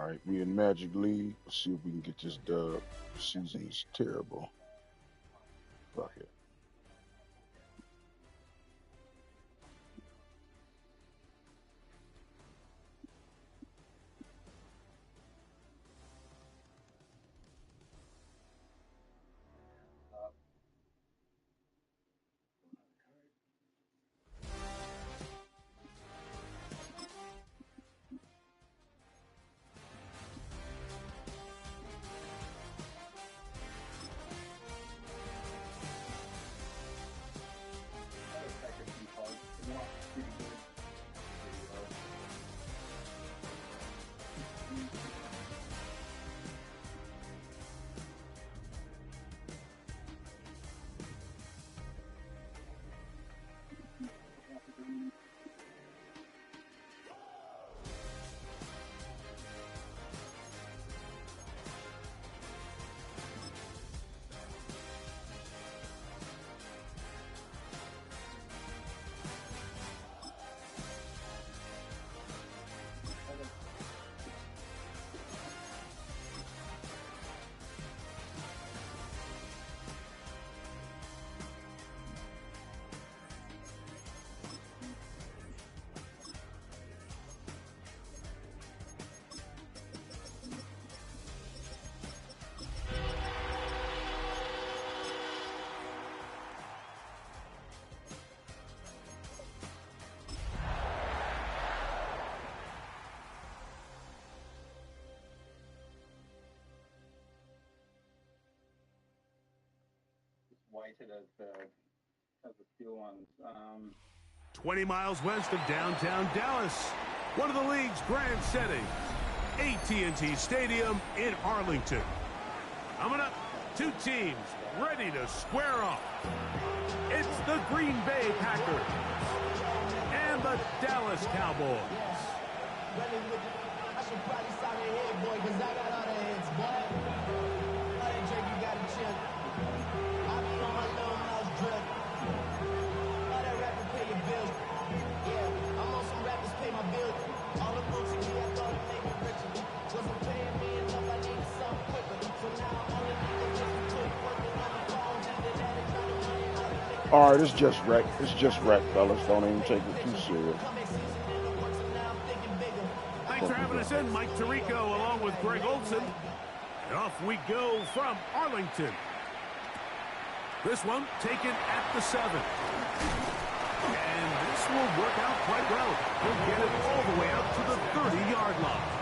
right, we in Magic League. Let's see if we can get this dub. The season is terrible. Fuck it. Whitehead has a few ones. 20 miles west of downtown Dallas, one of the league's grand settings, AT&T Stadium in Arlington. Coming up, two teams ready to square off. It's the Green Bay Packers and the Dallas Cowboys. I should probably sign your head, boy, because I got all the heads, boy. All that drink, you got to chill. I be on my little mouse drip. All that rappers pay your bills. Yeah, I'm on some rappers pay my bills. All the bullshit we have thought to make me richer. Wasn't paying me enough, I needed something quicker. So now all the niggas just be quick working on the phone. Either that or trying to money out of liquor. All right, it's just wreck. It's just wreck, fellas. Don't even take it too serious. Thanks for having us in, Mike Tirico, along with Greg Olson. And off we go from Arlington. This one taken at the 7. And this will work out quite well. He'll get it all the way out to the 30-yard line.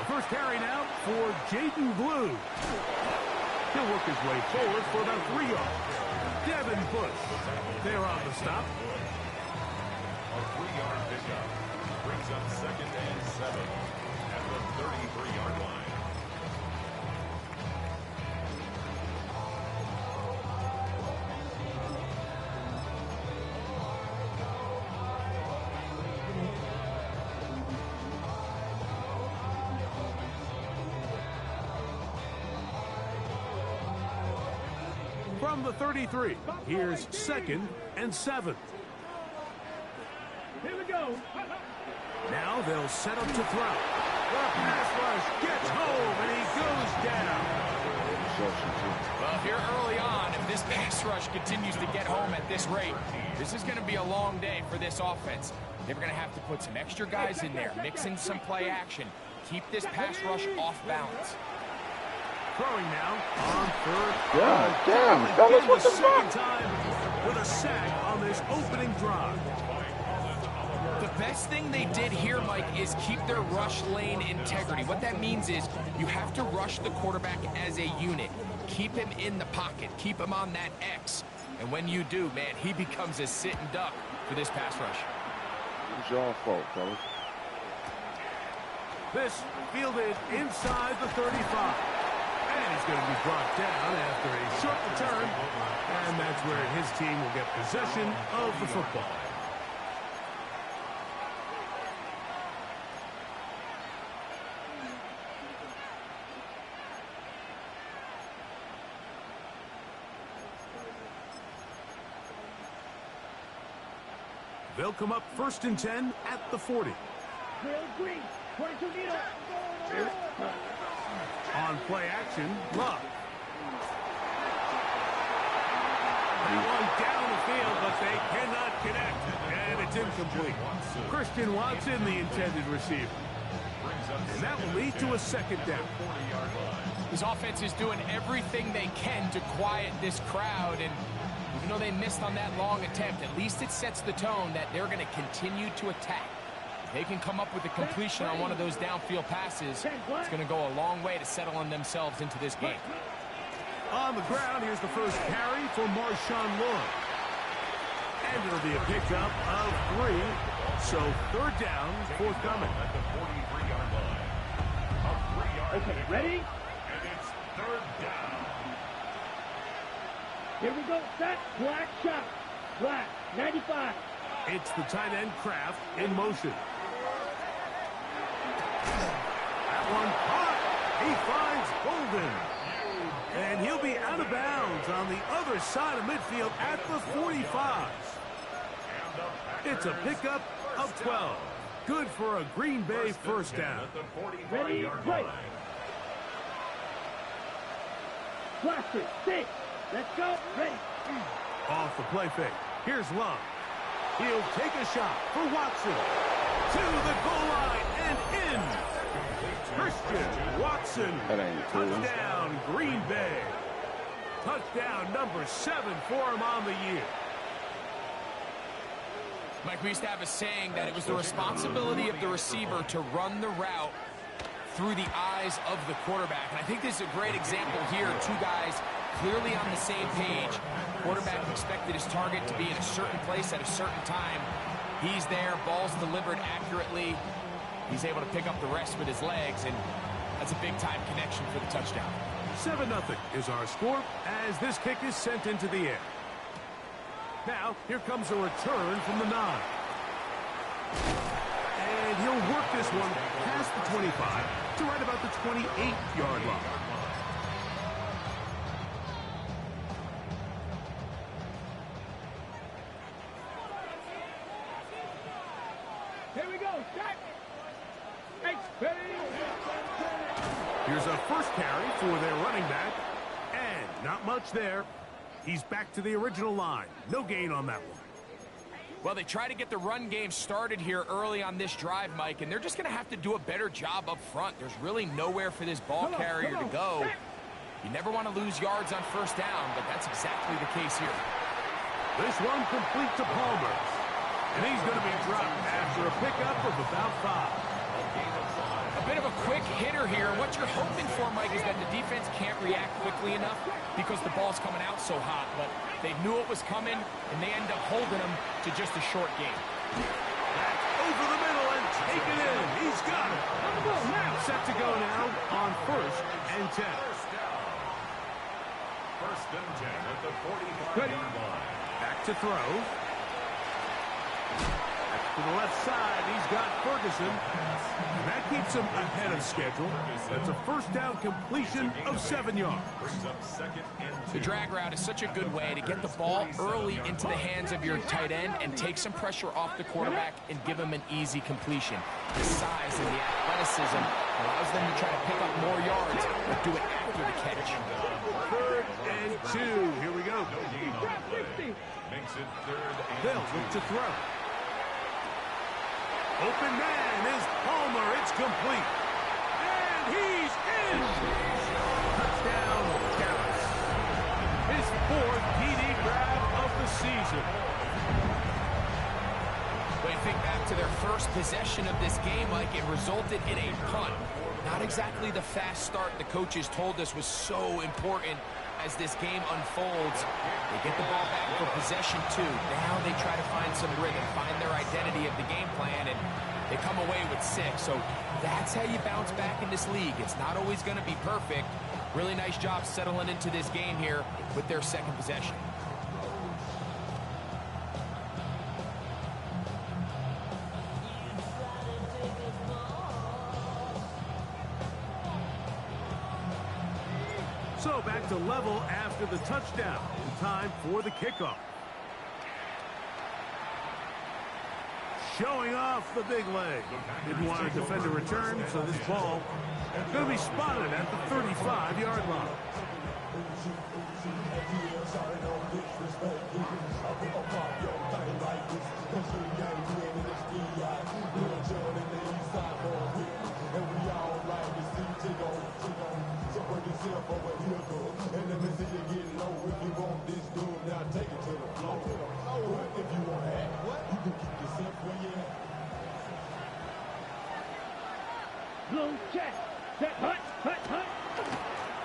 First carry now for Jaden Blue. He'll work his way forward for about 3 yards. Devin Bush there on the stop. A 3-yard pickup brings up 2nd and 7 at the 33-yard line. From the 33, here's 2nd and 7. Here we go. Now they'll set up to throw. The pass rush gets home, and he goes down. Well, here early on, if this pass rush continues to get home at this rate, this is going to be a long day for this offense. They're going to have to put some extra guys in there, mix in some play action, keep this pass rush off balance. Throwing now on 3rd. God damn, fellas, what the fuck? Time with a sack on this opening drive. The best thing they did here, Mike, is keep their rush lane integrity. What that means is you have to rush the quarterback as a unit. keep him in the pocket, keep him on that X. And when you do, man, he becomes a sitting duck for this pass rush. It's your fault, fellas. This fielded inside the 35. And he's going to be brought down after a short return. And that's where his team will get possession of the football. They'll come up 1st and 10 at the 40. On play action, Love. That one down the field, but they cannot connect, and it's incomplete. Christian Watson, the intended receiver. And that will lead to a 2nd down. His offense is doing everything they can to quiet this crowd, and even though they missed on that long attempt, at least it sets the tone that they're going to continue to attack. If they can come up with a completion on one of those downfield passes, it's going to go a long way to settling themselves into this game. On the ground, here's the first carry for Marshawn Lloyd. And it'll be a pickup of 3. So 3rd down, forthcoming. At the 43-yard line. A 3-yard Okay, ready? And it's 3rd down. Here we go, set, black shot, black, 95. It's the tight end Kraft in motion. That one caught. He finds Golden. And he'll be out of bounds on the other side of midfield at the 45. It's a pickup of 12. Good for a Green Bay 1st down. At the Ready, 45-yard play. line. Blaster, 6. Let's go, ready. Off the play fake. Here's Love. He'll take a shot for Watson. To the goal line and in. Christian Watson. That ain't cool. Touchdown, Green Bay. Touchdown number 7 for him on the year. Mike, we used to have a saying that it was the responsibility of the receiver to run the route through the eyes of the quarterback. And I think this is a great example here. 2 guys clearly on the same page. Quarterback expected his target to be in a certain place at a certain time. He's there, ball's delivered accurately. He's able to pick up the rest with his legs, and that's a big-time connection for the touchdown. 7-0 is our score as this kick is sent into the air. Now, here comes a return from the 9. And he'll work this one past the 25 to right about the 28-yard line. Here we go, set. Here's a first carry for their running back. And not much there. He's back to the original line. No gain on that one. Well, they try to get the run game started here early on this drive, Mike, and they're just going to have to do a better job up front. There's really nowhere for this ball carrier to go. You never want to lose yards on 1st down, but that's exactly the case here. This one complete to Palmer. And he's going to be dropped after a pickup of about 5. A bit of a quick hitter here. What you're hoping for, Mike, is that the defense can't react quickly enough because the ball's coming out so hot. But they knew it was coming, and they end up holding them to just a short game. Back over the middle and take it in. He's got it. Set to go now on 1st and 10. First and 10 at the 45-yard line. Back to throw. To the left side, he's got Ferguson. And that keeps him ahead of schedule. That's a 1st down completion of 7 yards. Brings up 2nd and 2. The drag route is such a good way to get the ball early into the hands of your tight end and take some pressure off the quarterback and give him an easy completion. The size and the athleticism allows them to try to pick up more yards, but do it after the catch. 3rd and 2. Here we go. No gain on the play. Makes it 3rd and 2. They'll look to throw. Open man is Palmer. It's complete. And he's in. Touchdown, Dallas. His 4th TD grab of the season. When you think back to their first possession of this game, Mike, it resulted in a punt. Not exactly the fast start the coaches told us was so important as this game unfolds. They get the ball back for possession 2. Now they try to find some rhythm, find their identity of the game plan, and they come away with 6. So that's how you bounce back in this league. It's not always going to be perfect. Really nice job settling into this game here with their second possession. So back to level after the touchdown. Time for the kickoff. Showing off the big leg. Didn't want to defend a return, so this ball is going to be spotted at the 35-yard line.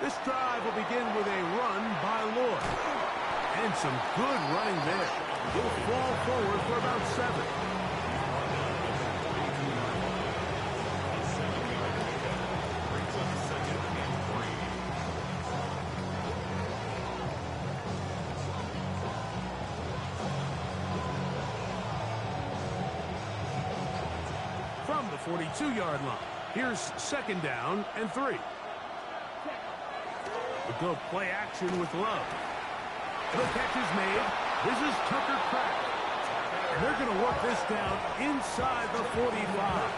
This drive will begin with a run by Lloyd. And some good running there. He'll fall forward for about 7. From the 42-yard line. Here's 2nd down and 3. We'll go play action with Love. The catch is made. This is Tucker Craft. And they're going to work this down inside the 45.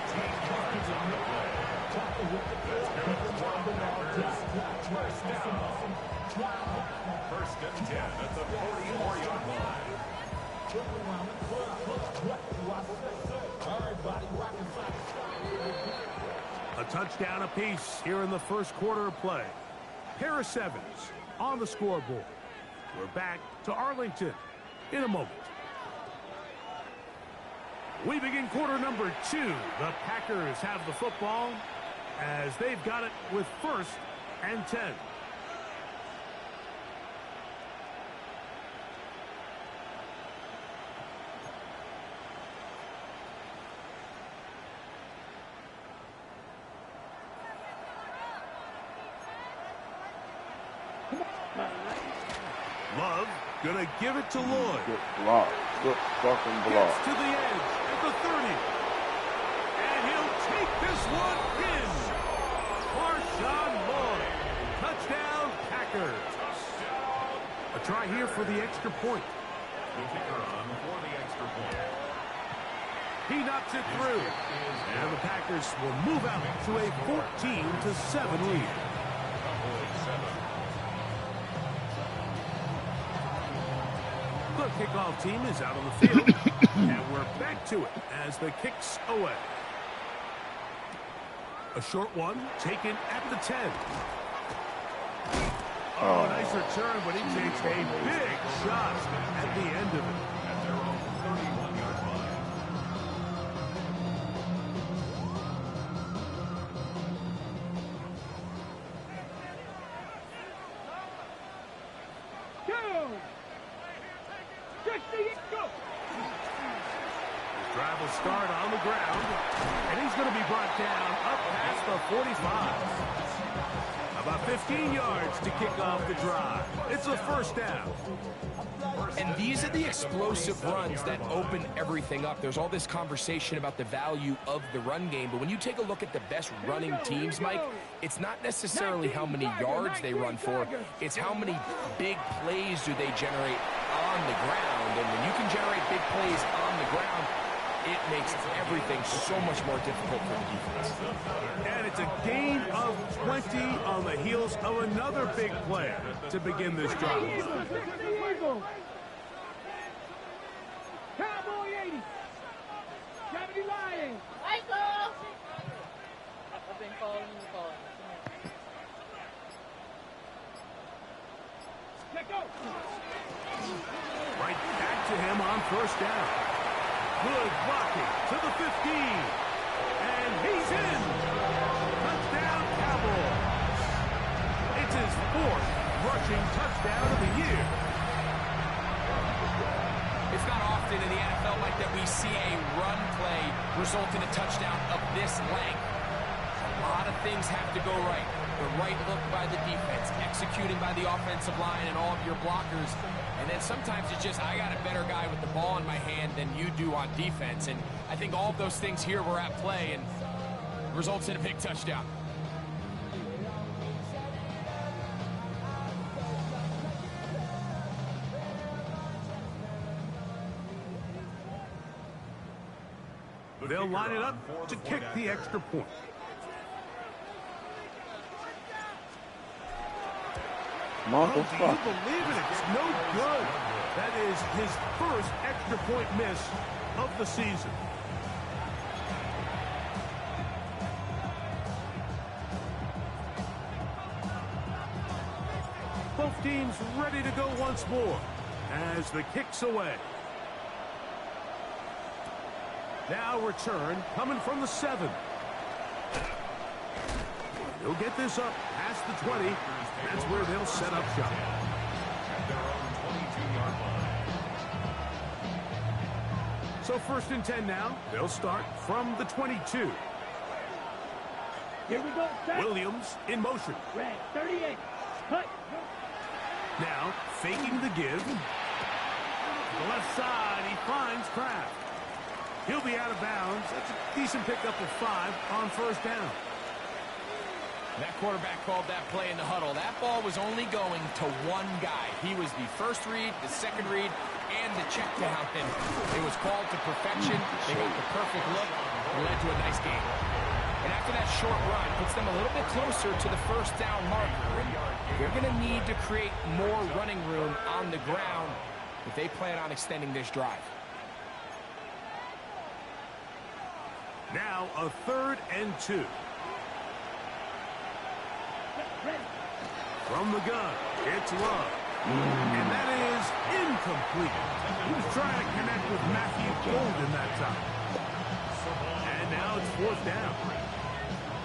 First and 10 at the 44-yard line. A touchdown apiece here in the first quarter of play. Pair of 7s on the scoreboard. We're back to Arlington in a moment. We begin quarter number 2. The Packers have the football as they've got it with 1st and 10. Love gonna give it to Lloyd. Good block. Good fucking block. Gets to the edge at the 30. And he'll take this one in. Marshawn Lloyd. Touchdown, Packers. A try here for the extra point. The kicker on for the extra point. He knocks it through. And the Packers will move out to a 14-7 lead. Cowboys 7. The kickoff team is out on the field, and we're back to it as the kick's away. A short one taken at the 10. Oh, nice return, but he takes a big shot at the end of it. At their own 31-yard line. Drive will start on the ground, and he's going to be brought down up past the 45. About 15 yards to kick off the drive. It's a 1st down. And these are the explosive runs that open everything up. There's all this conversation about the value of the run game, but when you take a look at the best running teams, Mike, it's not necessarily how many yards they run for, it's how many big plays do they generate on the ground. And when you can generate big plays on the ground, it makes everything so much more difficult for the defense. And it's a gain of 20 on the heels of another big play to begin this drive. Cowboy 80. Gravity lying. Michael! I've been calling you. Let go. Right back to him on 1st down. Good blocking to the 15. And he's in. Touchdown, rushing touchdown of the year. It's not often in the NFL, Mike, that we see a run play result in a touchdown of this length. A lot of things have to go right. The right look by the defense, executing by the offensive line and all of your blockers. And then sometimes it's just, I got a better guy with the ball in my hand than you do on defense. And I think all of those things here were at play and results in a big touchdown. They'll line it up to kick the extra point. Marco, Do you believe it? It's no good. That is his first extra point miss of the season. Both teams ready to go once more as the kick's away. Now return coming from the 7. He'll get this up past the 20. That's where they'll set up shop. At their own 22-yard line. So 1st and 10 now. They'll start from the 22. Here we go. Set. Williams in motion. Red 38. Cut. Now faking the give. The left side, he finds Kraft. He'll be out of bounds. That's a decent pickup of 5 on 1st down. That quarterback called that play in the huddle. That ball was only going to one guy. He was the first read, the second read, and the check down. And it was called to perfection. They got the perfect look. It led to a nice game. And after that short run, puts them a little bit closer to the 1st down marker. They're going to need to create more running room on the ground if they plan on extending this drive. Now a 3rd and 2. From the gun, it's Love. And that is incomplete. He was trying to connect with Matthew Golden that time. And now it's 4th down.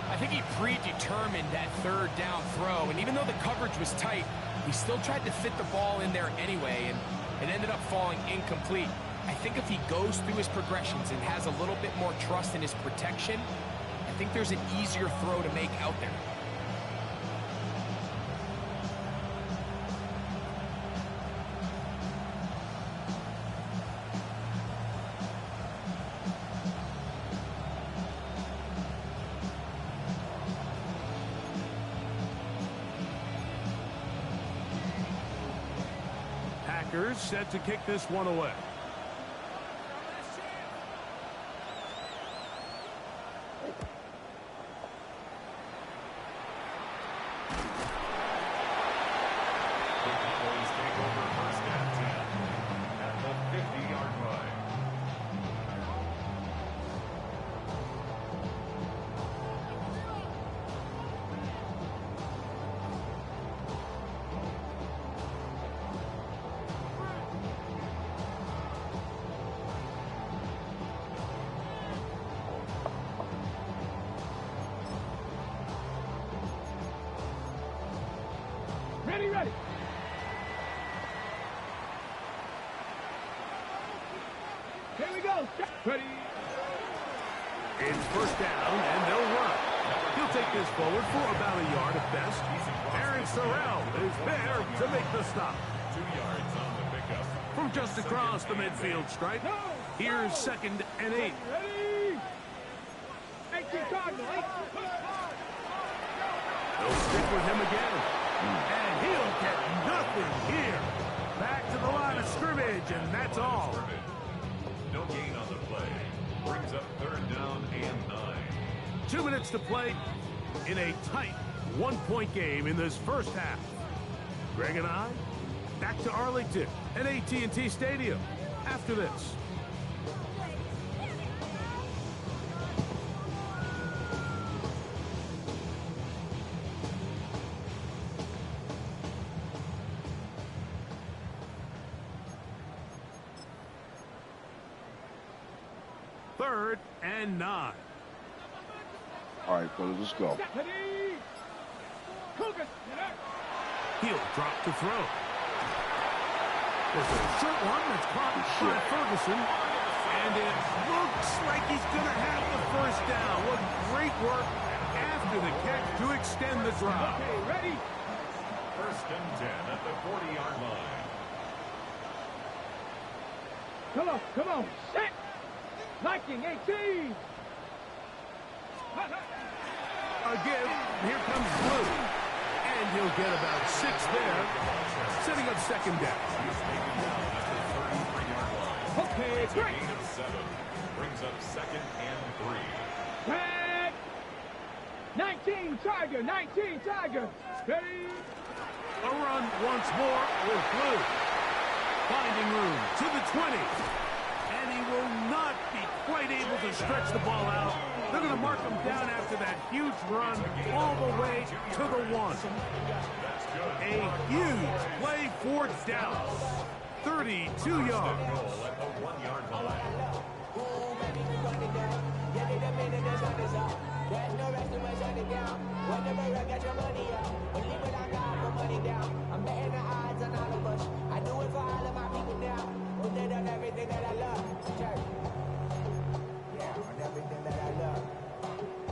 I think he predetermined that 3rd down throw, and even though the coverage was tight, he still tried to fit the ball in there anyway, and it ended up falling incomplete. I think if he goes through his progressions and has a little bit more trust in his protection, I think there's an easier throw to make out there. Packers set to kick this one away. Cowboys take over 1st and 10 at the 50-yard line. Ready, ready. Here we go. Ready. It's 1st down, and they'll run. He'll take this forward for about a yard at best. Aaron Sorrell is there to make the stop. 2 yards on the pickup. From just across the midfield stripe, here's 2nd and 8. Ready. 18 Cardinal. They'll stick with him again. And he'll get nothing here. Back to the line of scrimmage, and that's all. No gain on the play. Brings up 3rd down and 9. 2 minutes to play in a tight 1-point game in this 1st half. Greg and I, back to Arlington at AT&T Stadium after this. Third and 9. All right, fellas, let's go. He'll drop to throw. There's a short one that's caught by Ferguson. And it looks like he's going to have the first down. What great work after the catch to extend the drive. Okay, ready? First and 10 at the 40-yard line. Come on, set! Liking 18! A give. Here comes Blue. And he'll get about 6 there, setting up second down. Okay, great! Gain of 7 brings up second and 3. Tag! 19 Tiger! Ready? A run once more with Blue. Finding room to the 20. And he will not be quite able to stretch the ball out. They're going to mark him down after that huge run all the way to the 1. A huge play for Dallas. 32 yards. Goal at the 1-yard line.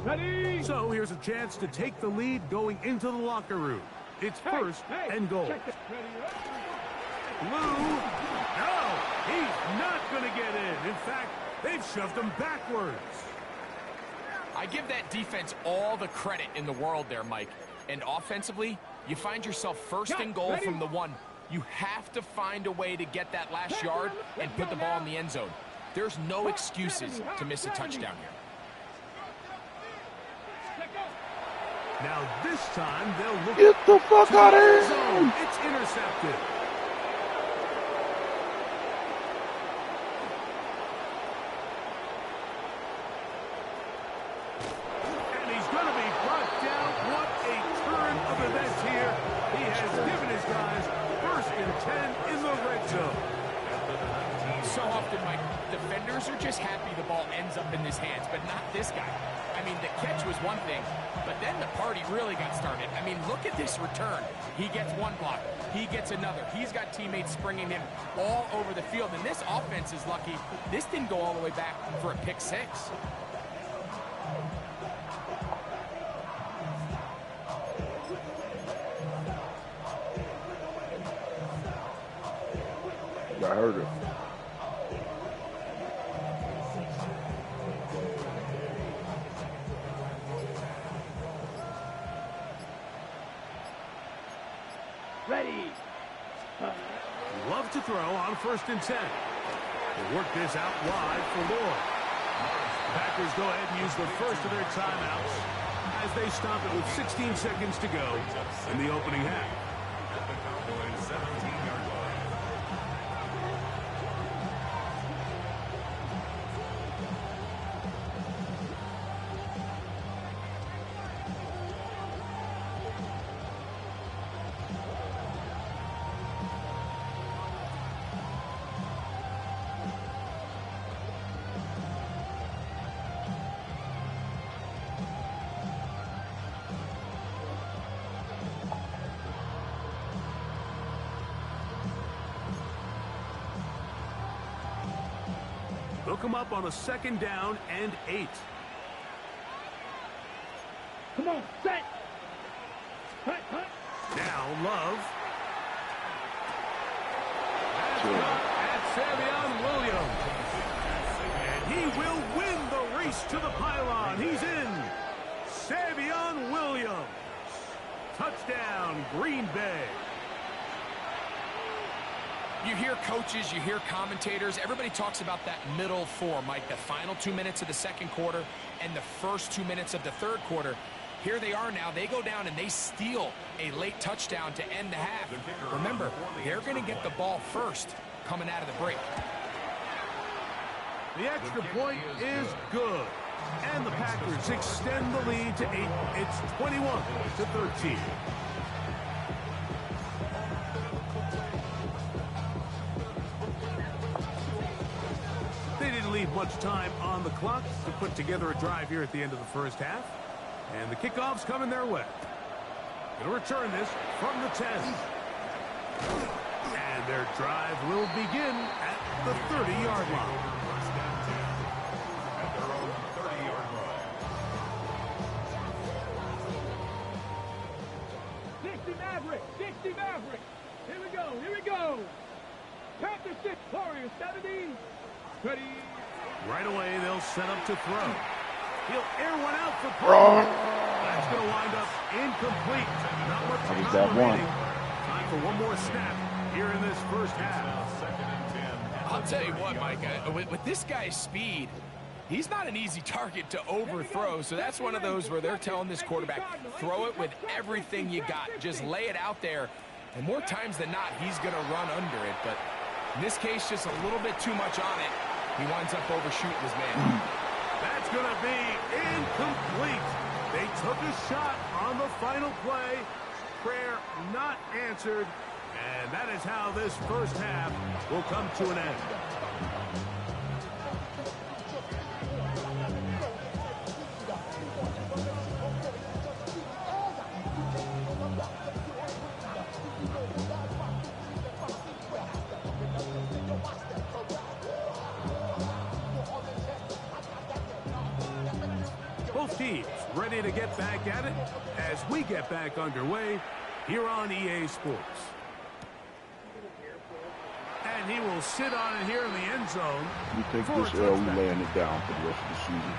Ready? So here's a chance to take the lead going into the locker room. It's first and goal. Check it. Ready? Blue. No, he's not going to get in. In fact, they've shoved him backwards. I give that defense all the credit in the world there, Mike. And offensively, you find yourself first and goal from the 1. You have to find a way to get that last yard and put the ball in the end zone. There's no excuses to miss a touchdown here. Now this time they'll look. Get the fuck out of here! Zone. It's intercepted. And he's going to be brought down. What a turn of events here. He has given his guys first and 10 in the red zone. So often, Mike, defenders are just happy the ball ends up in his hands, but not this guy. I mean, the catch was one thing, but then the party really got started. I mean, look at this return. He gets one block. He gets another. He's got teammates springing him all over the field, and this offense is lucky. This didn't go all the way back for a pick 6. I heard it. Ready? Love to throw on first and 10. They work this out wide for Lloyd. Packers go ahead and use the first of their timeouts as they stop it with 16 seconds to go in the opening half. At the Cowboys 17-yard line. They'll come up on a second down and 8. Come on, set! Hut. Now Love. That's caught at Savion Williams. And he will win the race to the pylon. He's in. Savion Williams. Touchdown, Green Bay. You hear coaches, you hear commentators, everybody talks about that middle 4, Mike, the final 2 minutes of the second quarter and the first 2 minutes of the third quarter. Here they are now. They go down and they steal a late touchdown to end the half. Remember, they're going to get the ball first coming out of the break. The extra point is good. And the Packers extend the lead to 8. It's 21-13. They didn't leave much time on the clock to put together a drive here at the end of the first half. And the kickoff's coming their way. Gonna return this from the 10. And their drive will begin at the 30-yard line. First and 10 at their own 30-yard line. 60 Maverick, 60 Maverick. Here we go, here we go. Panther 6, Warriors 70. Ready. Right away, they'll set up to throw. He'll air one out for Palmer. That's going to wind up incomplete. Not much time remaining. Time for one more snap here in this first half. Second and 10. I'll tell you what, Mike, with this guy's speed, he's not an easy target to overthrow, so that's one of those where they're telling this quarterback, throw it with everything you got. Just lay it out there, and more times than not, he's going to run under it. But in this case, just a little bit too much on it. He winds up overshooting his man. That's going to be incomplete. They took a shot on the final play. Prayer not answered. And that is how this first half will come to an end. Both teams ready to get back at it as we get back underway here on EA Sports. And he will sit on it here in the end zone. We take this L, we laying it down for the rest of the season.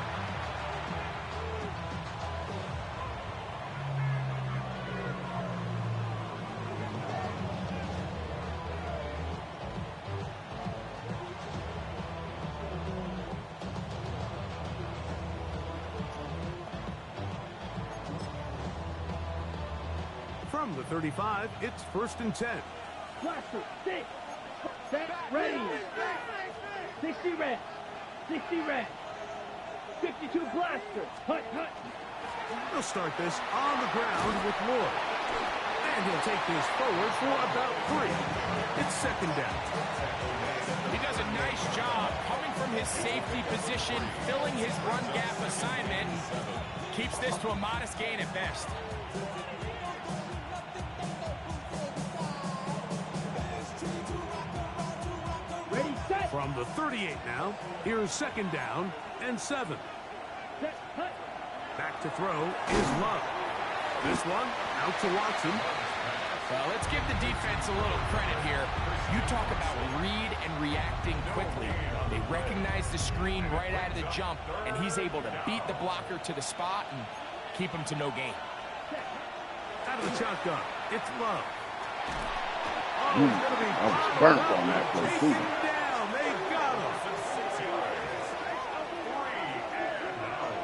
From the 35, it's 1st and 10. Blaster, 6. Set, ready. 60 red. 60 red. 52 blaster. Hut, hut. He'll start this on the ground with Lloyd. And he'll take this forward for about 3. It's 2nd down. He does a nice job coming from his safety position, filling his run gap assignment, and keeps this to a modest gain at best. Ready, set. From the 38 now, here's 2nd down and 7. Set, hut. Back to throw is Love. This one out to Watson. Well, let's give the defense a little credit here. You talk about read and reacting quickly. They recognize the screen right out of the jump, and he's able to beat the blocker to the spot and keep him to no gain. Out of the shotgun, it's Love. I was burnt on that play, too. Taking him down. They got him. 6 yards. 3 and out.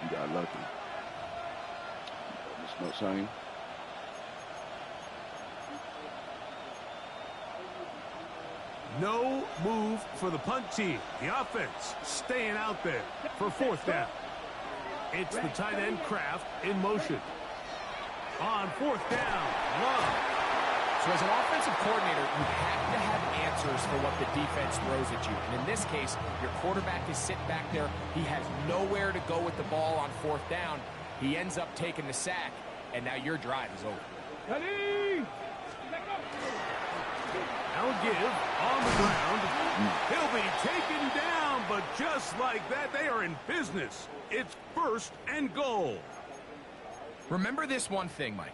You got lucky. It's not saying. No move for the punt team. The offense staying out there for 4th down. It's the tight end Kraft in motion. On 4th down, Love. So as an offensive coordinator, you have to have answers for what the defense throws at you. And in this case, your quarterback is sitting back there. He has nowhere to go with the ball on 4th down. He ends up taking the sack, and now your drive is over. Ready. Now give on the ground. He'll be taken down, but just like that, they are in business. It's 1st and goal. Remember this one thing, Mike.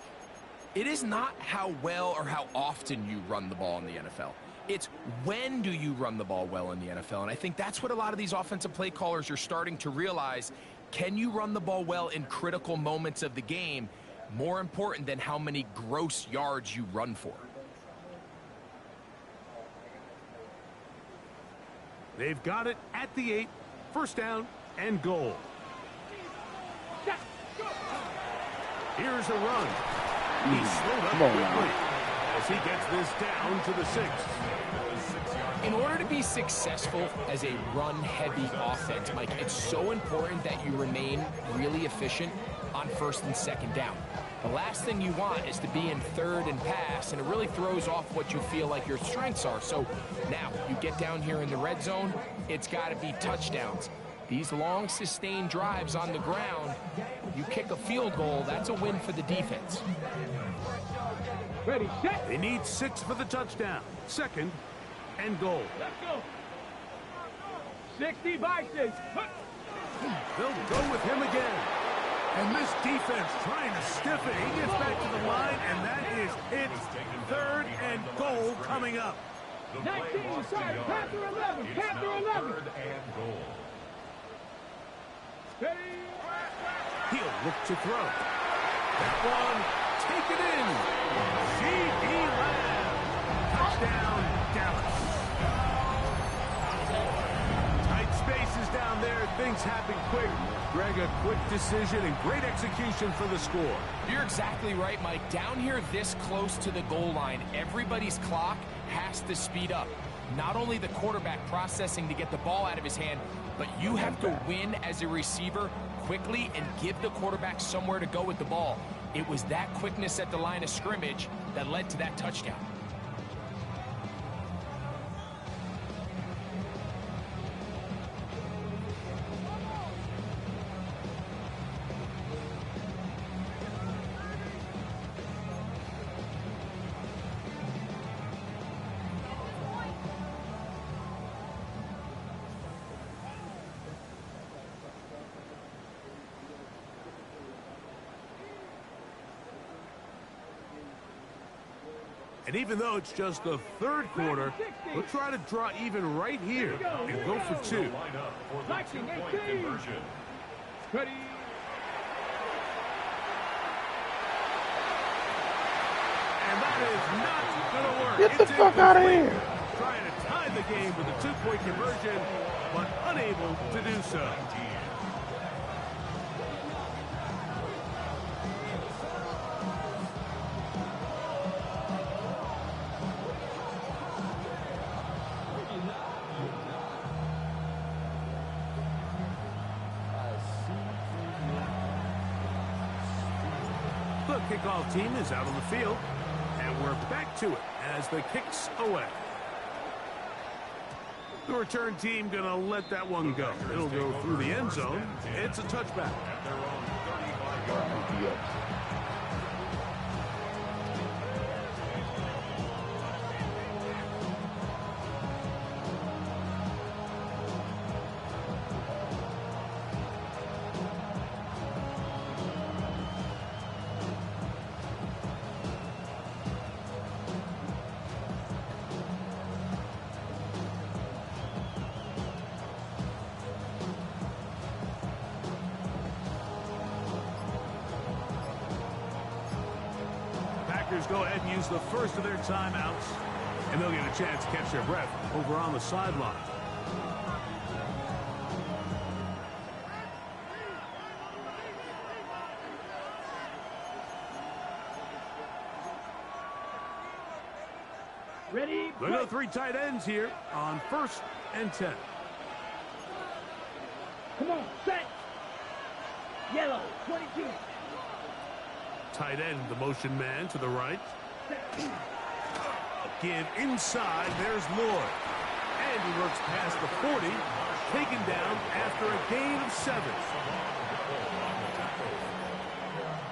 It is not how well or how often you run the ball in the NFL. It's when do you run the ball well in the NFL. And I think that's what a lot of these offensive play callers are starting to realize. Can you run the ball well in critical moments of the game? More important than how many gross yards you run for. They've got it at the 8. 1st down and goal. Here's a run. He slowed up quickly as he gets this down to the 6th. In order to be successful as a run-heavy offense, Mike, it's so important that you remain really efficient on 1st and 2nd down. The last thing you want is to be in third and pass, and it really throws off what you feel like your strengths are. So now you get down here in the red zone, it's got to be touchdowns. These long sustained drives on the ground, you kick a field goal, that's a win for the defense. Ready, set. They need 6 for the touchdown. 2nd and goal. Let's go. 60 boxes. They'll go with him again. And this defense trying to stiff it. He gets back to the line, and that is it. 3rd and goal coming up. 19, sorry, Panther 11, Panther 11. 3rd and goal. Ready. He'll look to throw. That one, take it in. C.D. Lamb. Touchdown, Dallas. Tight spaces down there. Things happen quick. Greg, a quick decision and great execution for the score. You're exactly right, Mike. Down here this close to the goal line, everybody's clock has to speed up. Not only the quarterback processing to get the ball out of his hand, but you have to win as a receiver quickly and give the quarterback somewhere to go with the ball. It was that quickness at the line of scrimmage that led to that touchdown. And even though it's just the 3rd quarter, we'll try to draw even right here and go for 2. Line up for the 2-point conversion. Ready. And that is not going to work. Get the fuck out of here. Trying to tie the game with a 2-point conversion, but unable to do so. The kickoff team is out on the field, and we're back to it as the kick's away. The return team going to let that one go. It'll go through the end zone. It's a touchback. At their own 35-yard line. Go ahead and use the first of their timeouts, and they'll get a chance to catch their breath over on the sideline. Ready. They go 3 tight ends here on 1st and 10. Come on, set. Yellow, 22. Tight end, the motion man to the right. Give inside. There's Lloyd. And he works past the 40. Taken down after a gain of 7.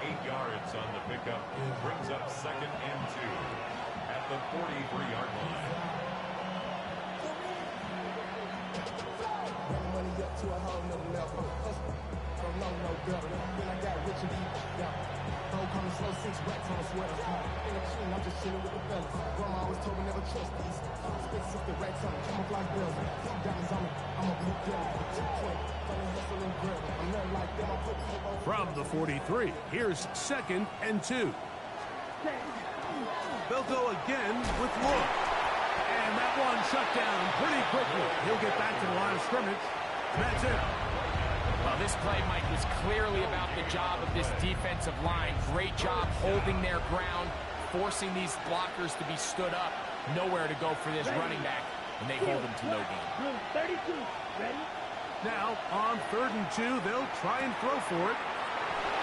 8 yards on the pickup. Brings up 2nd and 2 at the 43-yard line. Money up to a whole nother level. Don't know no better. Then I got rich and deep. Don't come slow 6 racks on a sweater. In the machine, I'm just chilling with the fellas. Grandma always told me never trust these. Spit 60 racks on me, camouflage bills. Blue diamonds on me, I'm a blue devil. 2-point, funny hustle and grill. I'm nothing like them, I put hope on. From the 43, here's 2nd and 2. They'll go again with Lloyd. And that one shut down pretty quickly. He'll get back to the line of scrimmage. And that's it. Well, this play, Mike, was clearly about the job of this defensive line. Great job holding their ground, forcing these blockers to be stood up. Nowhere to go for this running back, and they hold him to no gain. 32. Ready? Now, on 3rd and 2, they'll try and throw for it.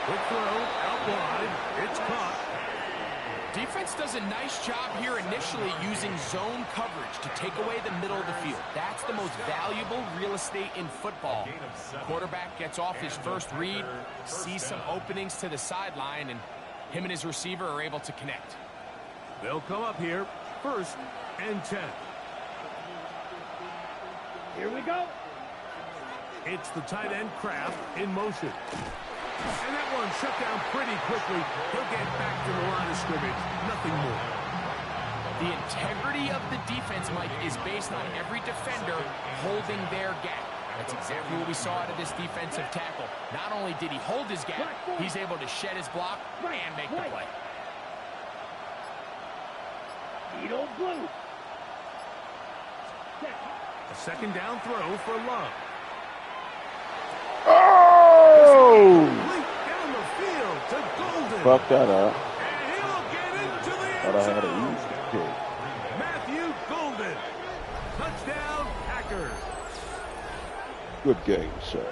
Quick throw, out wide. It's caught. Defense does a nice job here initially using zone coverage to take away the middle of the field. That's the most valuable real estate in football. Quarterback gets off his first read, sees some openings to the sideline, and him and his receiver are able to connect. They'll come up here, 1st and 10. Here we go. It's the tight end Kraft in motion. And that one shut down pretty quickly. He'll get back to the line of scrimmage. Nothing more. The integrity of the defense, Mike, is based on every defender holding their gap. That's exactly what we saw out of this defensive tackle. Not only did he hold his gap, he's able to shed his block and make the play. Edo blue. A 2nd down throw for Love. Oh! Down the field to Golden. Fuck that up. And he'll get into the Thought end I had zone. an easy kick. Matthew Golden. Touchdown, Packers. Good game, sir.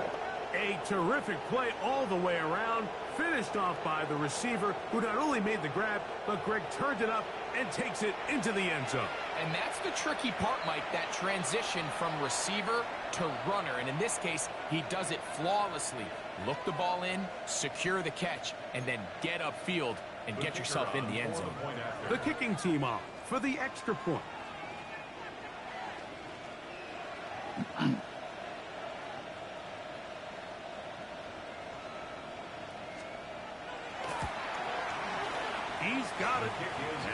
A terrific play all the way around. Finished off by the receiver, who not only made the grab, but Greg turned it up and takes it into the end zone. And that's the tricky part, Mike, that transition from receiver to runner. And in this case, he does it flawlessly. Look the ball in, secure the catch, and then get upfield and get yourself in the end zone. The kicking team off for the extra point. He's got it.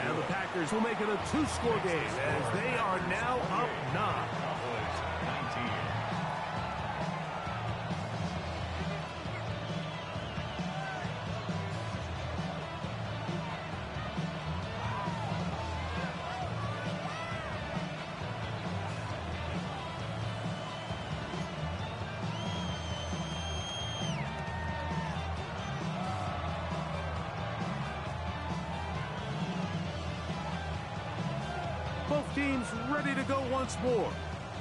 And the Packers will make it a 2-score game as they are now up 9. Both teams ready to go once more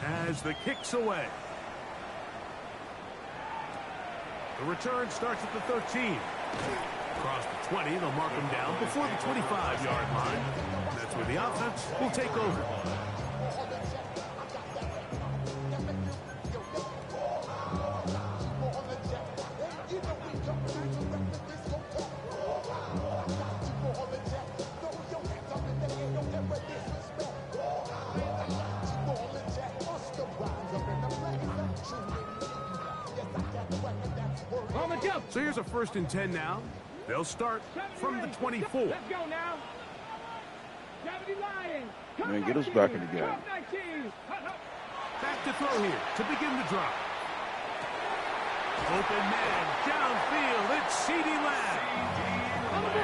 as the kick's away. The return starts at the 13. Across the 20, they'll mark them down before the 25-yard line. That's where the offense will take over. So here's a 1st and 10 now. They'll start from the 24. Let's go now. Man, get us back in the game. Back to throw here to begin the drive. Open man, downfield, it's CeeDee Lamb.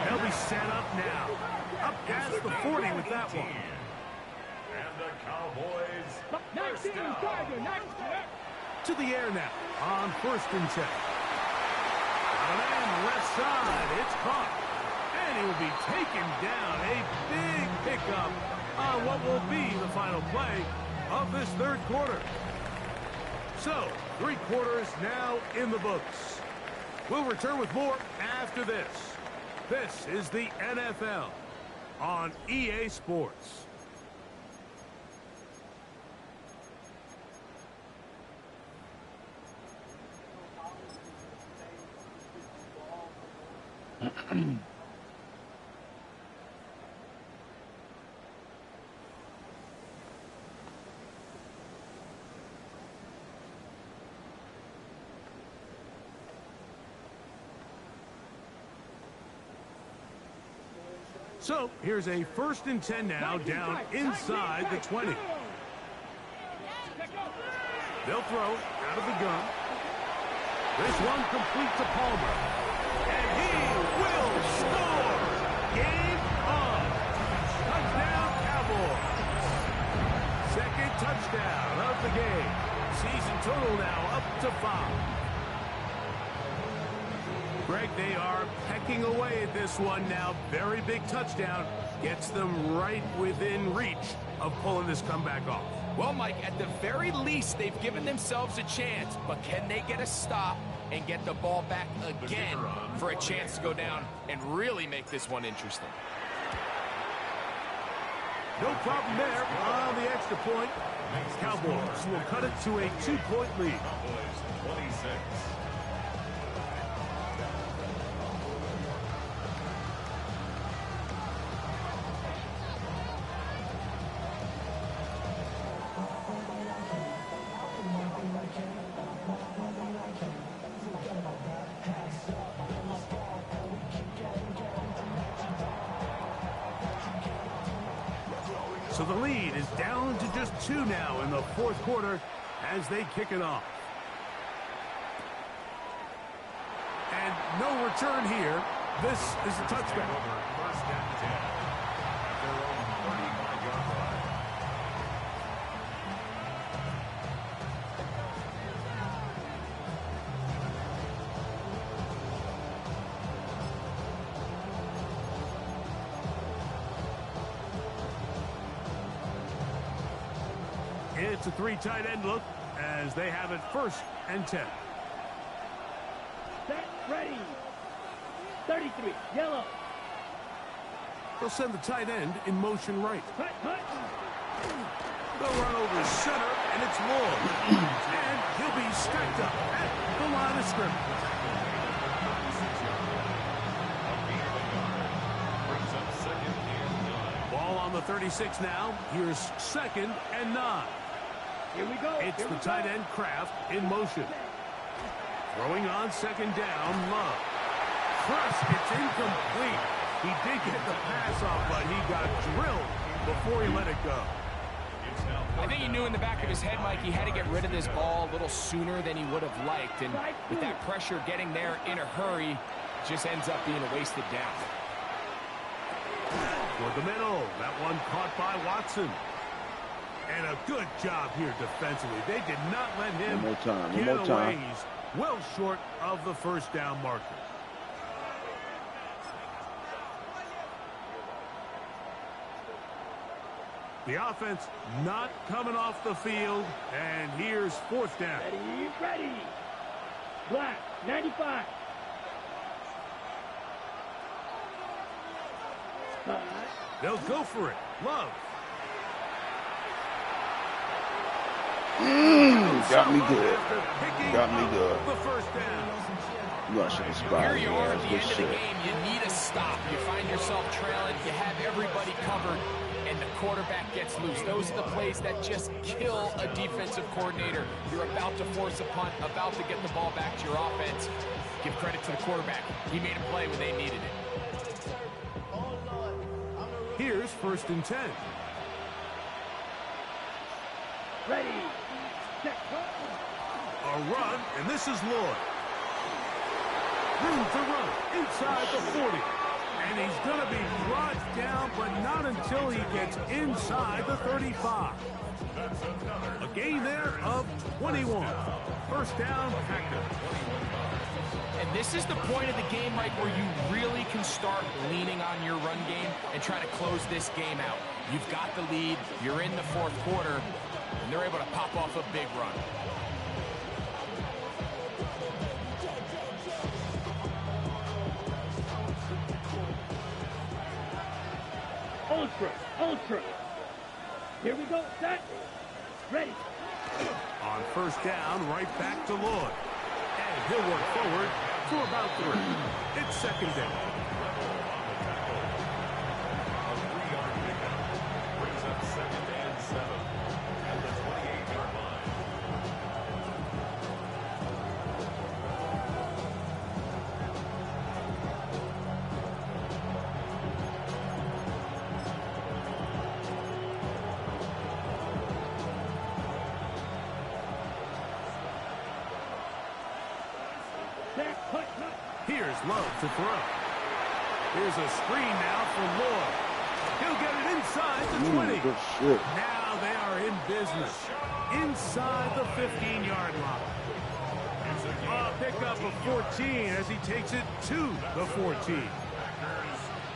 They'll be set up now. Up past the 40 with that one. And the Cowboys, 19, Tiger, 19. To the air now on 1st and 10. On the left side, it's caught. And he will be taken down. A big pickup on what will be the final play of this 3rd quarter. So, 3 quarters now in the books. We'll return with more after this. This is the NFL on EA Sports. So, here's a 1st and 10 now down inside the 20. They'll throw out of the gun. This one complete to Palmer. And he will score! Game on! Touchdown, Cowboys! 2nd touchdown of the game. Season total now up to 5. Greg, they are pecking away at this one now. Very big touchdown. Gets them right within reach of pulling this comeback off. Well, Mike, at the very least, they've given themselves a chance. But can they get a stop and get the ball back again for a chance to go down and really make this one interesting. No problem there on the extra point. Cowboys will cut it to a 2-point lead. Cowboys 26. So the lead is down to just 2 now in the fourth quarter as they kick it off. And no return here. This is a touchdown. First and 10 at their own 35-yard line. It's a 3 tight end look as they have it 1st and 10. Set, ready. 33, yellow. They'll send the tight end in motion right. Cut, cut. They'll run over center, and it's Lloyd. And he'll be stacked up at the line of scrimmage. Brings up 2nd and 9. Ball on the 36 now. Here's 2nd and 9. Here we go. It's the tight end Kraft in motion. Throwing on 2nd down, Love. Press, it's incomplete. He did get the pass off, but he got drilled before he let it go. I think he knew in the back of his head, Mike, he had to get rid of this ball a little sooner than he would have liked. And with that pressure getting there in a hurry, just ends up being a wasted down. Toward the middle. That one caught by Watson. And a good job here defensively. They did not let him get away. He's well short of the 1st down marker. The offense not coming off the field. And here's 4th down. Ready, ready. Black, 95. They'll go for it. Love. Got me good. Got me good. The 1st down. Rushing the spot. Here you are at the Good end of the shit. game. You need a stop. You find yourself trailing. You have everybody covered, and the quarterback gets loose. Those are the plays that just kill a defensive coordinator. You're about to force a punt, about to get the ball back to your offense. Give credit to the quarterback. He made a play when they needed it. Here's 1st and 10. Ready. Set, cut. A run, and this is Lloyd. Room to run inside the 40. And he's going to be brought down, but not until he gets inside the 35. A gain there of 21. 1st down, Packers. And this is the point of the game, Mike, where you really can start leaning on your run game and try to close this game out. You've got the lead, you're in the 4th quarter, and they're able to pop off a big run. Ultra. Here we go. Set. Ready. On 1st down, right back to Lloyd. And he'll work forward for about 3. It's 2nd down. A 3-yard pickup brings up 2nd and 7 at the 28-yard line. Here's Love to throw. Here's a screen now from Lloyd. He'll get it inside the 20. Good shit. Now they are in business. Inside the 15-yard line. A pickup of 14 as he takes it to the 14.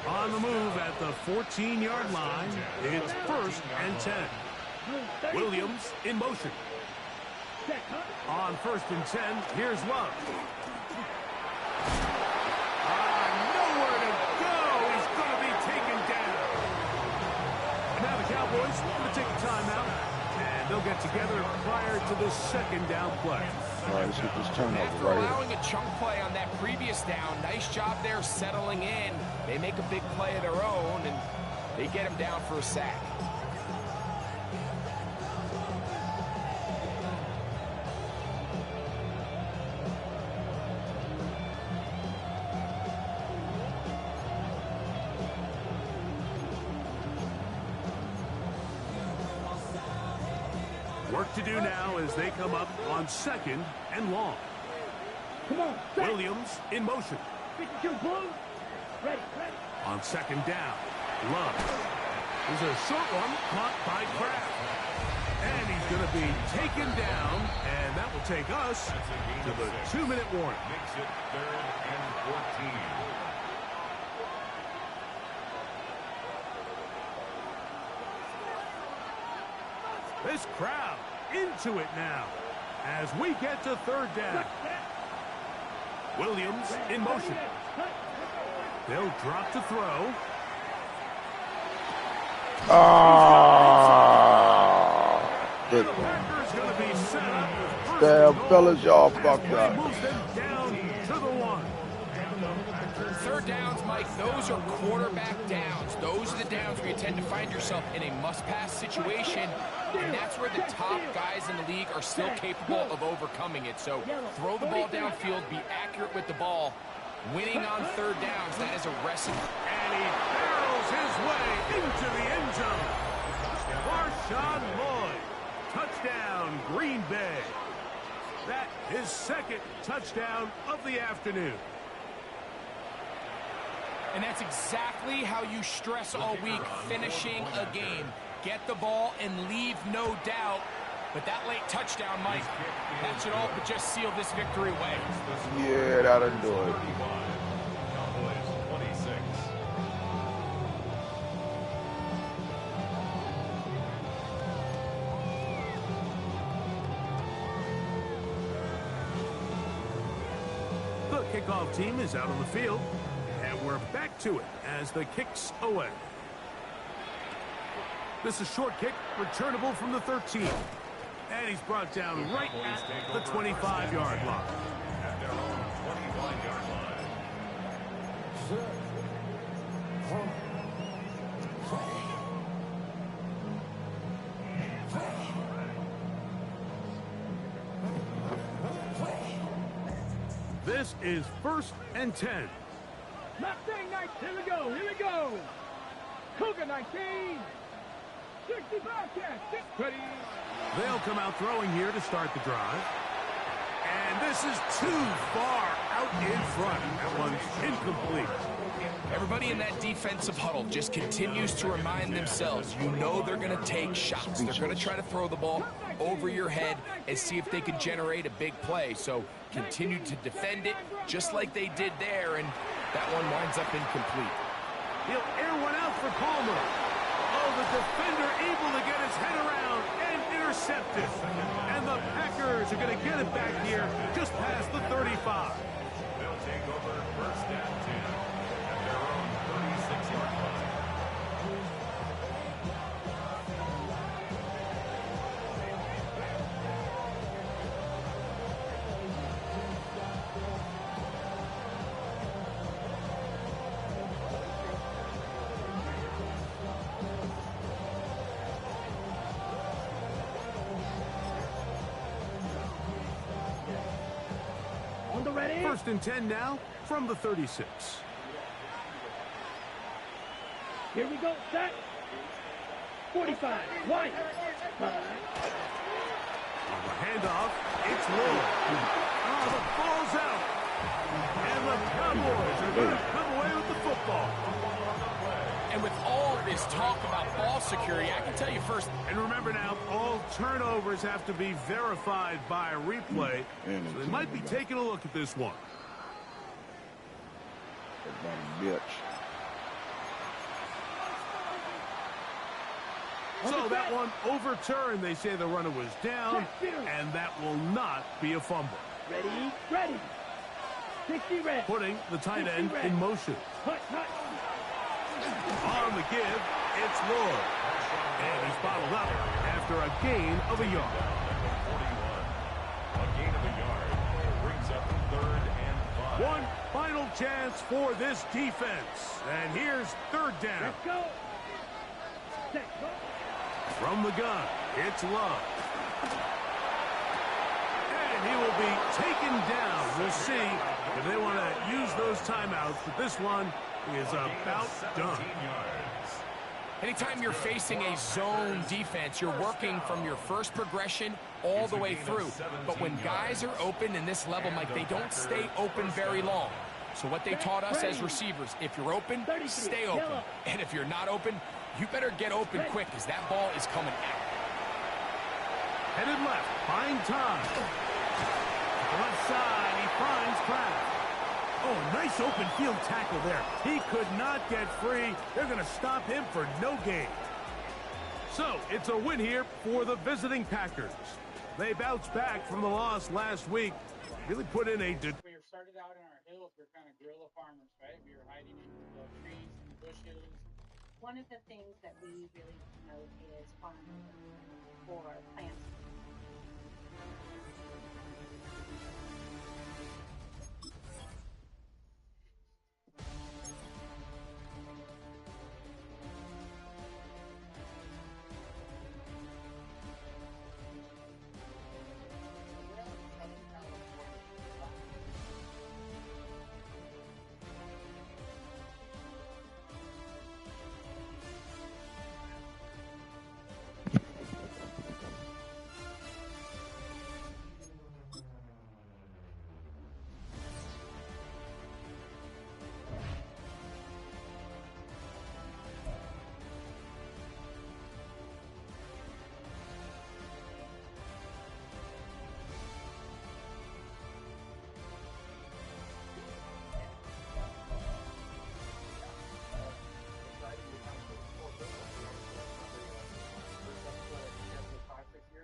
On the move at the 14-yard line, it's 1st and 10. Williams in motion. On 1st and 10, here's Love. Nowhere to go. He's going to be taken down. Now the Cowboys going to take a timeout, and they'll get together prior to the 2nd down play. All right, let's get this turnover After right allowing a chunk play on that previous down, nice job there settling in. They make a big play of their own, and they get him down for a sack. Work to do now as they come up on 2nd and long. Come on, Williams in motion. 52 Bulls. Ready. On 2nd down, Love. There's a short one caught by Kraft. And he's going to be taken down, and that will take us to the 2-minute warning. Makes it 3rd and 14. This crowd into it now as we get to 3rd down. Williams in motion. They'll drop to throw. Good. The Packers going to be set up with first Damn, and goal fellas, y'all as fucked play up. moves them down to the 1. 3rd downs, Mike, those are quarterback downs. Those are the downs where you tend to find yourself in a must-pass situation, and that's where the top guys in the league are still capable of overcoming it. So throw the ball downfield, be accurate with the ball. Winning on 3rd downs, that is a recipe. And he barrels his way into the end zone. Marshawn Lloyd, touchdown, Green Bay. That is 2nd touchdown of the afternoon. And that's exactly how you stress all week, finishing a game. Get the ball and leave no doubt. But that late touchdown, Mike, that should all but just seal this victory away. Yeah, that'll do it. Cowboys 26. The kickoff team is out on the field, and we're back to it as the kick's away. This is short kick, returnable from the 13. And he's brought down right at the 25-yard line. At their own 25-yard line. This is 1st and 10. Mustang 19. Here we go. Cougar 19. 60 Bobcats. Ready. They'll come out throwing here to start the drive. And this is too far out in front. That one's incomplete. Everybody in that defensive huddle just continues to remind themselves, you know they're going to take shots. They're going to try to throw the ball over your head and see if they can generate a big play. So continue to defend it just like they did there, and that one winds up incomplete. He'll air one out for Palmer. Oh, the defender able to get his head around and intercept it. And the Packers are going to get it back here just past the 35. They'll take over 1st and 10 at their own 36-yard line. On the ready. 1st and 10 now from the 36. Here we go. Set. 45. White. On the handoff, it's Lloyd. Oh, the ball's out. And the Cowboys are going to come away with the football. And with all this talk about ball security, I can tell you first. And remember now, all turnovers have to be verified by a replay. So they might be taking a look at this one. Bitch. So that one overturned. They say the runner was down, and that will not be a fumble. Ready, ready. 60 red. Putting the tight end in motion. Hut. On the give, it's Lord. And he's bottled up after a gain of a yard. 41. A gain of a yard brings up 3rd and 5. One final chance for this defense. And here's 3rd down. Let's go. Set, go. From the gun, it's Love. And he will be taken down. We'll see if they want to use those timeouts, but this one is about done. Anytime you're facing a zone defense, you're working from your first progression all the way through. But when guys are open in this level, Mike, they don't stay open very long. So what they taught us as receivers, if you're open, stay open. And if you're not open, you better get open quick because that ball is coming out. Headed left, buying time. Left side, he finds Kraft. Oh, nice open field tackle there. He could not get free. They're going to stop him for no gain. So, it's a win here for the visiting Packers. They bounced back from the loss last week. Really put in a... We were started out in our hills. We were kind of guerrilla farmers, right? We were hiding in the trees and the bushes. One of the things that we really promote is farming for plants.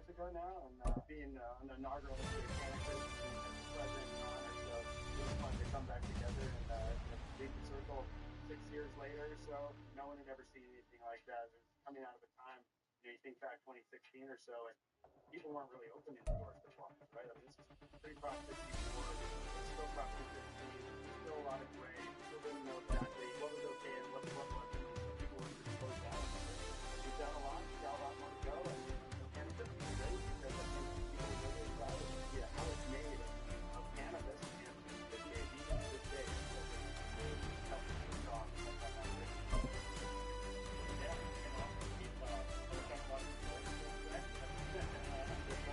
Ago now, and being an inaugural president on it, so it was fun to come back together and lead the circle 6 years later. So no one had ever seen anything like that. It was coming out of a time, you think back 2016 or so, and people weren't really opening the doors to farmers, right? I mean, this is pre-Prop 54, still Prop 215, still a lot of gray, still didn't know exactly what was okay and what wasn't. People were exposed to that. We've done a lot, we've got a lot more to go, and cannabis is great because I think people are really excited to see how it's made of cannabis, and this day, even to this day, it's tough to keep off. Yeah, keep working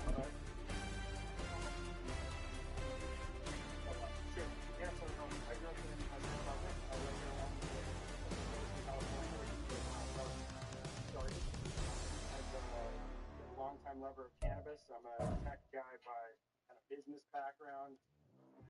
on what Sure. Yeah, so I grew up in California. I lived around California, where started as a long-time lover of cannabis.